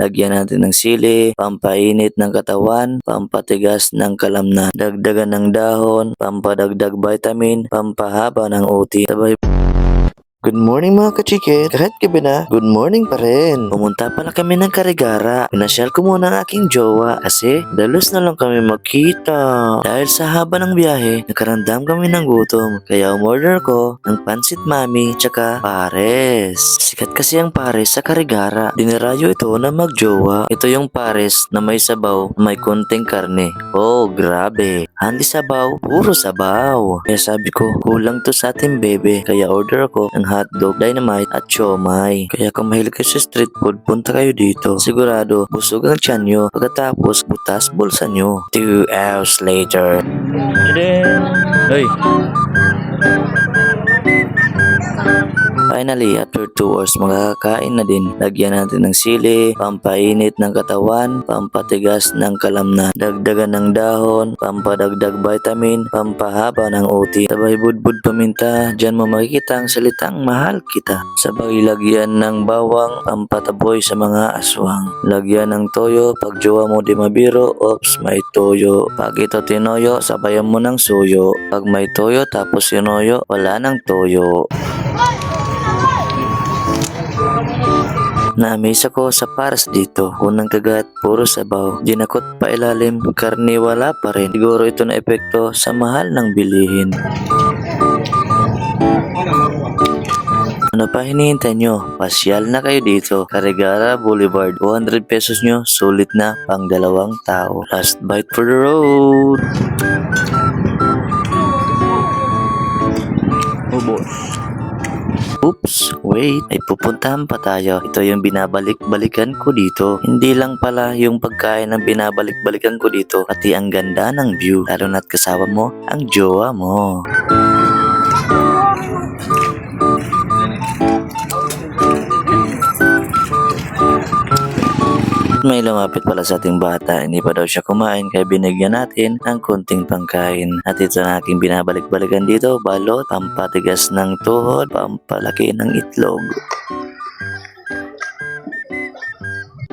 Lagyan natin ng sili, pampainit ng katawan, pampatigas ng kalamnan. Dagdagan ng dahon, pampadagdag vitamin, pampahaba ng uti. Sabay Good morning mga ka-chicken. Kahit gabi na, good morning pa rin. Pumunta pala kami ng Karigara. Pinasyal ko muna ang aking jowa kasi dalos na lang kami magkita. Dahil sa haba ng biyahe, nakaramdam kami ng gutom. Kaya umorder ko ng pansit mami tsaka pares. Sikat kasi ang pares sa Karigara. Dinirayo ito na magjowa. Ito yung pares na may sabaw, may konting karne. Oh, grabe. Handi sabaw, puro sabaw. Kaya sabi ko, kulang to sa ating bebe. Kaya order ako ng hotdog, dynamite at siomay. Kaya kung mahilig kayo sa street food, punta kayo dito. Sigurado, busog ang tiyan nyo. Pagkatapos, butas bulsa nyo. 2 hours later. Hey! Finally, after 2 hours, makakakain na din. Lagyan natin ng sili, pampainit ng katawan, pampatigas ng kalamnan. Dagdagan ng dahon, pampadagdag vitamin, pampahaba ng uti. Sabay budbud paminta, dyan mo makikita ang salitang mahal kita. Sabay lagyan ng bawang, pampataboy sa mga aswang. Lagyan ng toyo, pag jowa mo di mabiro, ops, may toyo. Pag ito tinoyo, sabayan mo ng suyo. Pag may toyo tapos sinoyo, wala ng toyo. Na-amaze ako sa pares dito. Unang kagat, puro sabaw. Dinakot pa ilalim, karne wala pa rin. Siguro ito na epekto sa mahal ng bilihin. Ano pa hinihintay nyo? Pasyal na kayo dito. Karigara Boulevard. 200 pesos nyo, sulit na pang 2 tao. Last bite for the road. Oh boy. Oops, wait, ay pupuntahan pa tayo. Ito yung binabalik-balikan ko dito. Hindi lang pala yung pagkain ang binabalik-balikan ko dito, pati ang ganda ng view. Lalo na't kasama mo ang jowa mo. May lumapit pala sa ating bata, hindi pa daw siya kumain kaya binigyan natin ng konting pangkain. At ito na aking binabalik-balikan dito, balot, pampatigas ng tuhod, pampalaki ng itlog.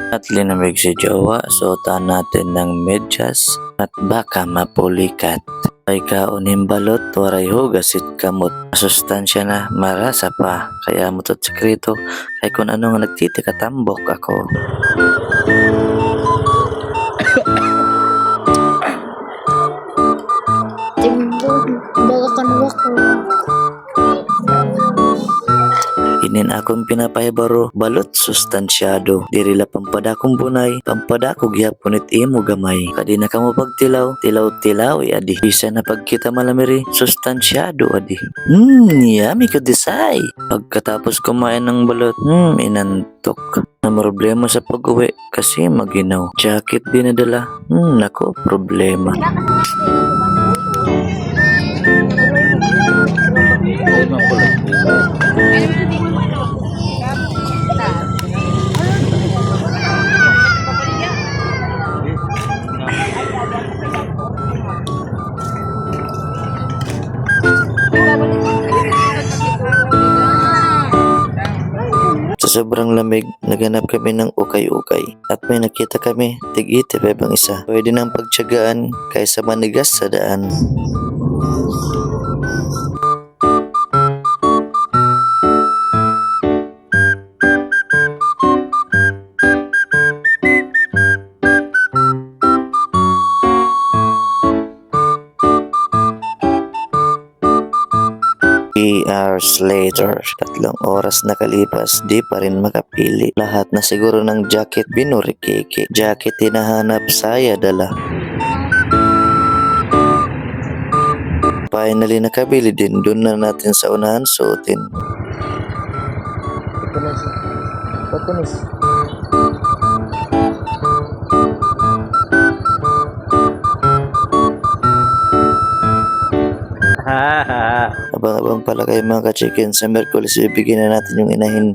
At linamig si jowa, suotan natin ng medyas at baka mapulikat. Ay kaunin balot, waray hugasit kamot. Masustansya na, marasa pa. Kaya mutot sekreto, kay kung ano nga nagtitikatambok ako. Baga kanwa ko. Inin akong pinapahibaro, balot sustansyado. Dirila pampadakong bunay, pampadako gihapunit imo gamay. Kadi na kamo pagtilaw, tilaw-tilaw adi. Bisa na pagkita malamiri, sustansyado adi. Yummy ka desay. Pagkatapos kumain ng balot, inantok. Na problema sa pag-uwi kasi maginaw. Jacket dinadala, nako problema. Sa sobrang lamig, naghanap kami ng ukay-ukay. At may nakita kami, tig-itipay bang isa. Pwede nang pagtyagaan kaysa manigas sa daan. Hours later, 3 oras nakalipas, di pa rin makapili. Lahat na siguro ng jacket binurikiki. Jacket hinahanap, saya dala. Finally nakabili din, dun na natin sa unahan suotin. Patunis. Abang-abang pala kayo mga ka-chicken. Sa Merkulis, ibigyan na natin yung inahin.